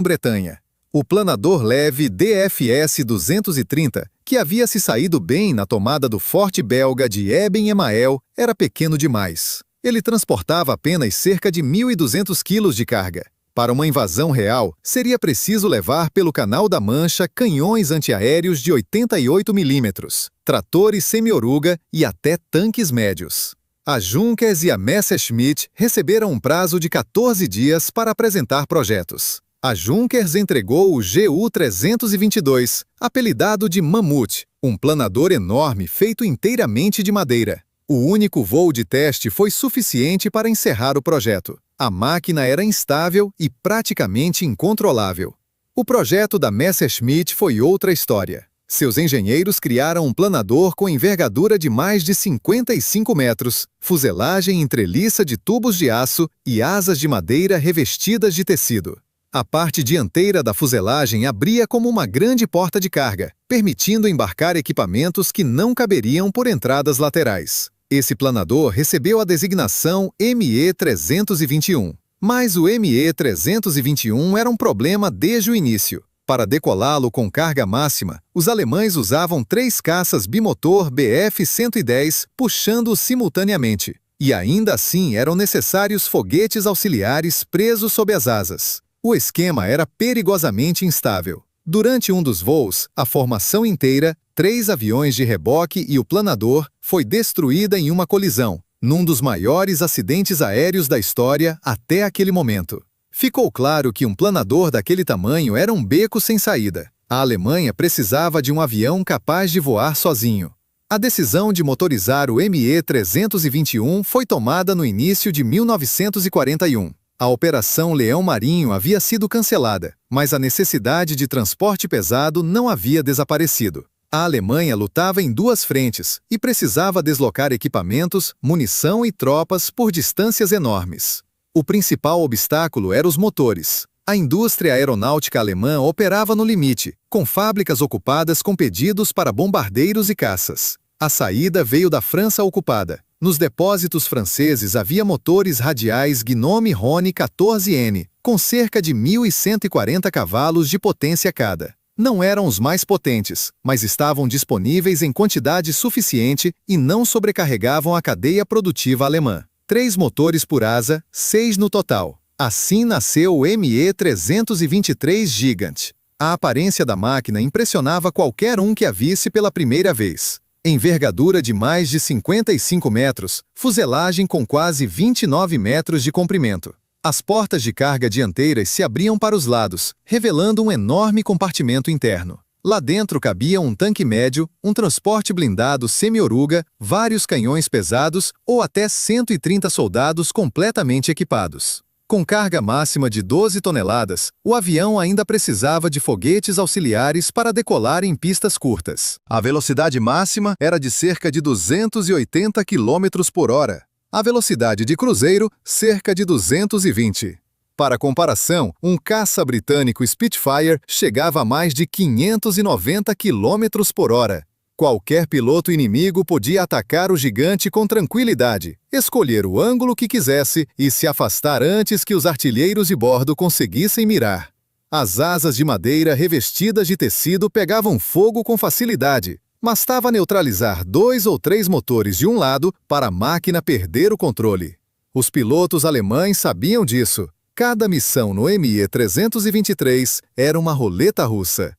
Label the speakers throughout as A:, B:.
A: Grã-Bretanha. O planador leve DFS-230, que havia se saído bem na tomada do forte belga de Eben-Emael, era pequeno demais. Ele transportava apenas cerca de 1.200 quilos de carga. Para uma invasão real, seria preciso levar pelo Canal da Mancha canhões antiaéreos de 88 milímetros, tratores semi-oruga e até tanques médios. A Junkers e a Messerschmitt receberam um prazo de 14 dias para apresentar projetos. A Junkers entregou o GU-322, apelidado de Mammoth, um planador enorme feito inteiramente de madeira. O único voo de teste foi suficiente para encerrar o projeto. A máquina era instável e praticamente incontrolável. O projeto da Messerschmitt foi outra história. Seus engenheiros criaram um planador com envergadura de mais de 55 metros, fuselagem em treliça de tubos de aço e asas de madeira revestidas de tecido. A parte dianteira da fuselagem abria como uma grande porta de carga, permitindo embarcar equipamentos que não caberiam por entradas laterais. Esse planador recebeu a designação ME-321. Mas o ME-321 era um problema desde o início. Para decolá-lo com carga máxima, os alemães usavam 3 caças bimotor Bf-110 puxando-o simultaneamente. E ainda assim eram necessários foguetes auxiliares presos sob as asas. O esquema era perigosamente instável. Durante um dos voos, a formação inteira, 3 aviões de reboque e o planador, foi destruída em uma colisão, num dos maiores acidentes aéreos da história até aquele momento. Ficou claro que um planador daquele tamanho era um beco sem saída. A Alemanha precisava de um avião capaz de voar sozinho. A decisão de motorizar o ME-321 foi tomada no início de 1941. A Operação Leão Marinho havia sido cancelada, mas a necessidade de transporte pesado não havia desaparecido. A Alemanha lutava em 2 frentes e precisava deslocar equipamentos, munição e tropas por distâncias enormes. O principal obstáculo era os motores. A indústria aeronáutica alemã operava no limite, com fábricas ocupadas com pedidos para bombardeiros e caças. A saída veio da França ocupada. Nos depósitos franceses havia motores radiais Gnome Rhône 14N, com cerca de 1.140 cavalos de potência cada. Não eram os mais potentes, mas estavam disponíveis em quantidade suficiente e não sobrecarregavam a cadeia produtiva alemã. 3 motores por asa, 6 no total. Assim nasceu o ME-323 Gigant. A aparência da máquina impressionava qualquer um que a visse pela primeira vez. Envergadura de mais de 55 metros, fuselagem com quase 29 metros de comprimento. As portas de carga dianteiras se abriam para os lados, revelando um enorme compartimento interno. Lá dentro cabia um tanque médio, um transporte blindado semi-oruga, vários canhões pesados ou até 130 soldados completamente equipados. Com carga máxima de 12 toneladas, o avião ainda precisava de foguetes auxiliares para decolar em pistas curtas. A velocidade máxima era de cerca de 280 km por hora. A velocidade de cruzeiro, cerca de 220. Para comparação, um caça britânico Spitfire chegava a mais de 590 km por hora. Qualquer piloto inimigo podia atacar o gigante com tranquilidade, escolher o ângulo que quisesse e se afastar antes que os artilheiros de bordo conseguissem mirar. As asas de madeira revestidas de tecido pegavam fogo com facilidade. Bastava neutralizar 2 ou 3 motores de um lado para a máquina perder o controle. Os pilotos alemães sabiam disso. Cada missão no ME-323 era uma roleta russa.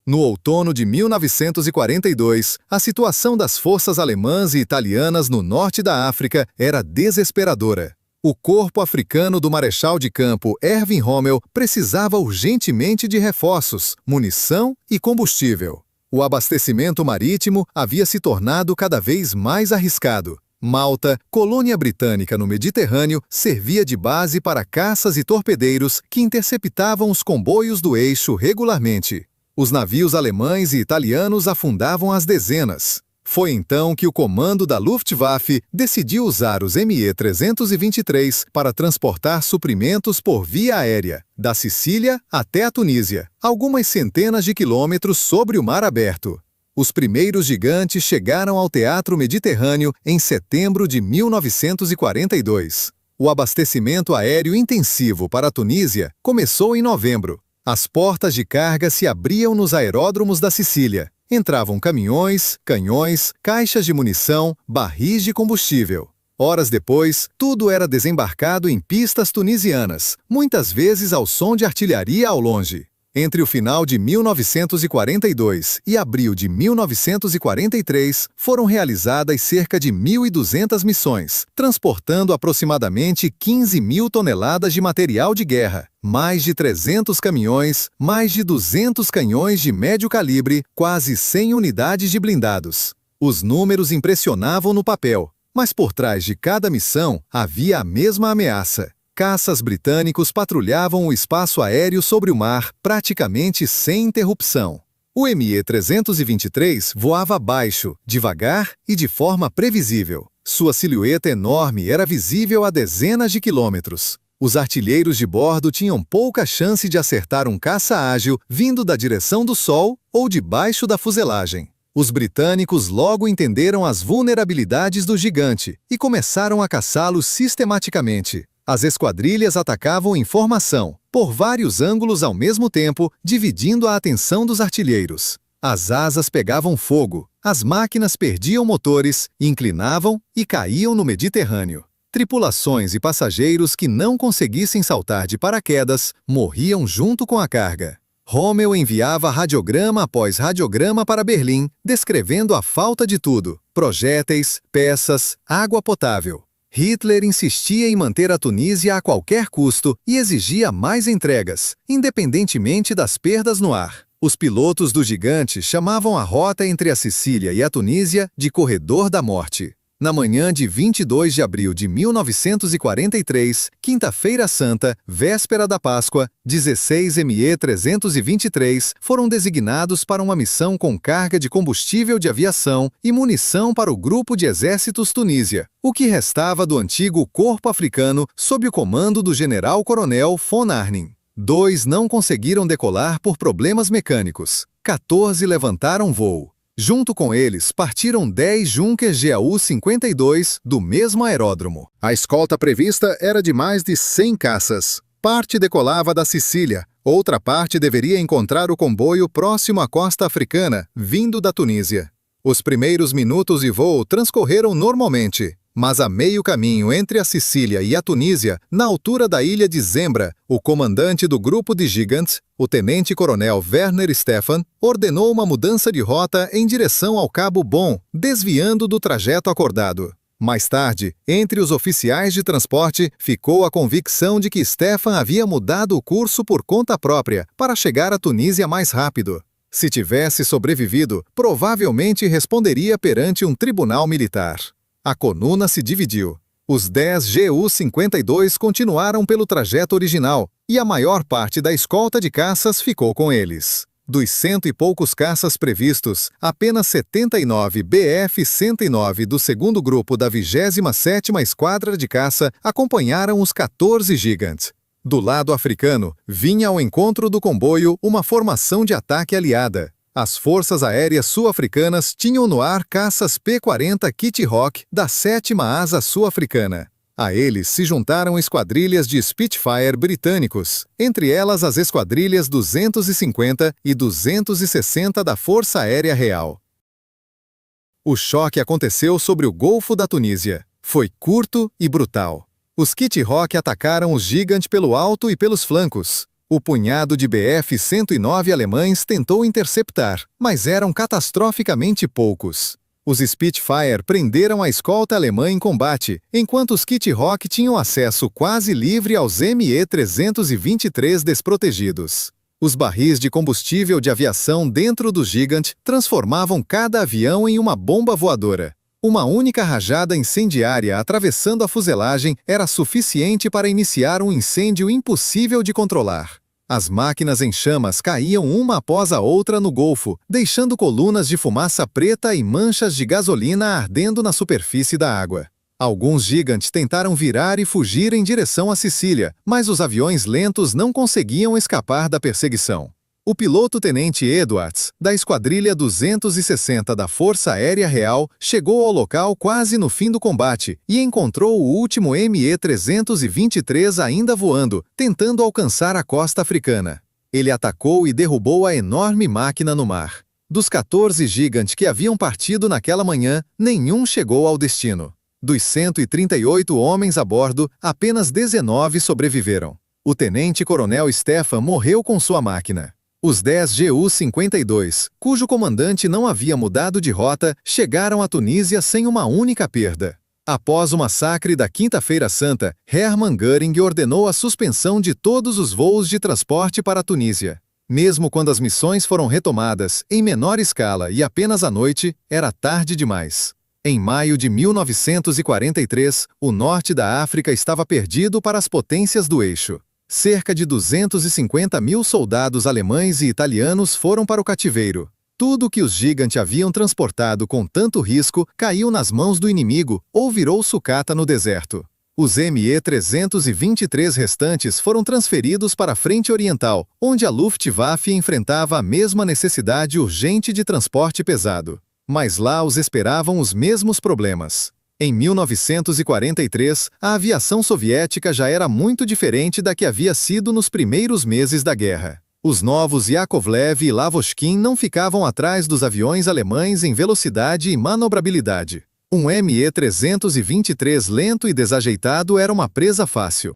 A: No outono de 1942, a situação das forças alemãs e italianas no norte da África era desesperadora. O corpo africano do marechal de campo Erwin Rommel precisava urgentemente de reforços, munição e combustível. O abastecimento marítimo havia se tornado cada vez mais arriscado. Malta, colônia britânica no Mediterrâneo, servia de base para caças e torpedeiros que interceptavam os comboios do eixo regularmente. Os navios alemães e italianos afundavam às dezenas. Foi então que o comando da Luftwaffe decidiu usar os ME-323 para transportar suprimentos por via aérea, da Sicília até a Tunísia, algumas centenas de quilômetros sobre o mar aberto. Os primeiros gigantes chegaram ao teatro mediterrâneo em setembro de 1942. O abastecimento aéreo intensivo para a Tunísia começou em novembro. As portas de carga se abriam nos aeródromos da Sicília. Entravam caminhões, canhões, caixas de munição, barris de combustível. Horas depois, tudo era desembarcado em pistas tunisianas, muitas vezes ao som de artilharia ao longe. Entre o final de 1942 e abril de 1943, foram realizadas cerca de 1.200 missões, transportando aproximadamente 15 mil toneladas de material de guerra, mais de 300 caminhões, mais de 200 canhões de médio calibre, quase 100 unidades de blindados. Os números impressionavam no papel, mas por trás de cada missão havia a mesma ameaça. Caças britânicos patrulhavam o espaço aéreo sobre o mar praticamente sem interrupção. O Me-323 voava baixo, devagar e de forma previsível. Sua silhueta enorme era visível a dezenas de quilômetros. Os artilheiros de bordo tinham pouca chance de acertar um caça ágil vindo da direção do sol ou debaixo da fuselagem. Os britânicos logo entenderam as vulnerabilidades do gigante e começaram a caçá-lo sistematicamente. As esquadrilhas atacavam em formação, por vários ângulos ao mesmo tempo, dividindo a atenção dos artilheiros. As asas pegavam fogo, as máquinas perdiam motores, inclinavam e caíam no Mediterrâneo. Tripulações e passageiros que não conseguissem saltar de paraquedas morriam junto com a carga. Rommel enviava radiograma após radiograma para Berlim, descrevendo a falta de tudo: projéteis, peças, água potável. Hitler insistia em manter a Tunísia a qualquer custo e exigia mais entregas, independentemente das perdas no ar. Os pilotos do gigante chamavam a rota entre a Sicília e a Tunísia de Corredor da Morte. Na manhã de 22 de abril de 1943, Quinta-feira Santa, véspera da Páscoa, 16 Me-323 foram designados para uma missão com carga de combustível de aviação e munição para o Grupo de Exércitos Tunísia, o que restava do antigo Corpo Africano sob o comando do general-coronel von Arnim. 2 não conseguiram decolar por problemas mecânicos. 14 levantaram voo. Junto com eles, partiram 10 Junkers GAU-52 do mesmo aeródromo. A escolta prevista era de mais de 100 caças. Parte decolava da Sicília, outra parte deveria encontrar o comboio próximo à costa africana, vindo da Tunísia. Os primeiros minutos de voo transcorreram normalmente, mas a meio caminho entre a Sicília e a Tunísia, na altura da ilha de Zembra, o comandante do grupo de Gigantes, o tenente-coronel Werner Stephan, ordenou uma mudança de rota em direção ao Cabo Bom, desviando do trajeto acordado. Mais tarde, entre os oficiais de transporte, ficou a convicção de que Stephan havia mudado o curso por conta própria para chegar à Tunísia mais rápido. Se tivesse sobrevivido, provavelmente responderia perante um tribunal militar. A coluna se dividiu. Os 10 GU-52 continuaram pelo trajeto original, e a maior parte da escolta de caças ficou com eles. Dos 100 e poucos caças previstos, apenas 79 Bf-109 do segundo grupo da 27ª Esquadra de Caça acompanharam os 14 Gigantes. Do lado africano, vinha ao encontro do comboio uma formação de ataque aliada. As forças aéreas sul-africanas tinham no ar caças P-40 Kitty Hawk da 7ª Asa Sul-Africana. A eles se juntaram esquadrilhas de Spitfire britânicos, entre elas as esquadrilhas 250 e 260 da Força Aérea Real. O choque aconteceu sobre o Golfo da Tunísia. Foi curto e brutal. Os Kitty Hawk atacaram os Gigant pelo alto e pelos flancos. O punhado de Bf-109 alemães tentou interceptar, mas eram catastroficamente poucos. Os Spitfire prenderam a escolta alemã em combate, enquanto os Kitty Hawk tinham acesso quase livre aos Me-323 desprotegidos. Os barris de combustível de aviação dentro do Gigant transformavam cada avião em uma bomba voadora. Uma única rajada incendiária atravessando a fuselagem era suficiente para iniciar um incêndio impossível de controlar. As máquinas em chamas caíam uma após a outra no Golfo, deixando colunas de fumaça preta e manchas de gasolina ardendo na superfície da água. Alguns Gigantes tentaram virar e fugir em direção à Sicília, mas os aviões lentos não conseguiam escapar da perseguição. O piloto-tenente Edwards, da Esquadrilha 260 da Força Aérea Real, chegou ao local quase no fim do combate e encontrou o último ME-323 ainda voando, tentando alcançar a costa africana. Ele atacou e derrubou a enorme máquina no mar. Dos 14 gigantes que haviam partido naquela manhã, nenhum chegou ao destino. Dos 138 homens a bordo, apenas 19 sobreviveram. O tenente-coronel Stefan morreu com sua máquina. Os 10 GU-52, cujo comandante não havia mudado de rota, chegaram à Tunísia sem uma única perda. Após o massacre da Quinta-feira Santa, Hermann Göring ordenou a suspensão de todos os voos de transporte para a Tunísia. Mesmo quando as missões foram retomadas, em menor escala e apenas à noite, era tarde demais. Em maio de 1943, o norte da África estava perdido para as potências do eixo. Cerca de 250 mil soldados alemães e italianos foram para o cativeiro. Tudo o que os gigantes haviam transportado com tanto risco caiu nas mãos do inimigo ou virou sucata no deserto. Os ME-323 restantes foram transferidos para a frente oriental, onde a Luftwaffe enfrentava a mesma necessidade urgente de transporte pesado. Mas lá os esperavam os mesmos problemas. Em 1943, a aviação soviética já era muito diferente da que havia sido nos primeiros meses da guerra. Os novos Yakovlev e Lavochkin não ficavam atrás dos aviões alemães em velocidade e manobrabilidade. Um ME-323 lento e desajeitado era uma presa fácil.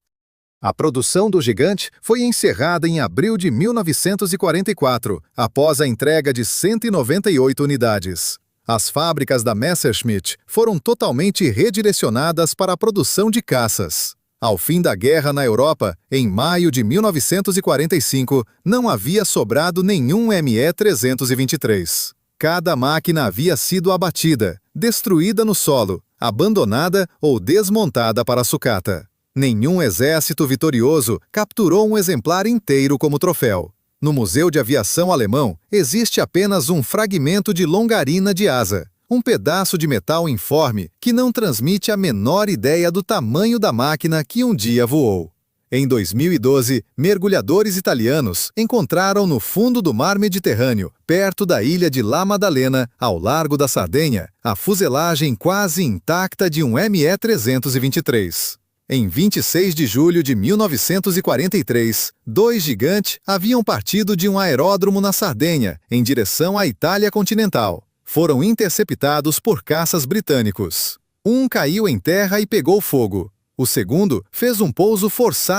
A: A produção do gigante foi encerrada em abril de 1944, após a entrega de 198 unidades. As fábricas da Messerschmitt foram totalmente redirecionadas para a produção de caças. Ao fim da guerra na Europa, em maio de 1945, não havia sobrado nenhum ME-323. Cada máquina havia sido abatida, destruída no solo, abandonada ou desmontada para a sucata. Nenhum exército vitorioso capturou um exemplar inteiro como troféu. No Museu de Aviação Alemão, existe apenas um fragmento de longarina de asa, um pedaço de metal informe que não transmite a menor ideia do tamanho da máquina que um dia voou. Em 2012, mergulhadores italianos encontraram no fundo do mar Mediterrâneo, perto da ilha de La Maddalena, ao largo da Sardenha, a fuselagem quase intacta de um ME-323. Em 26 de julho de 1943, 2 gigantes haviam partido de um aeródromo na Sardenha, em direção à Itália continental. Foram interceptados por caças britânicos. Um caiu em terra e pegou fogo. O segundo fez um pouso forçado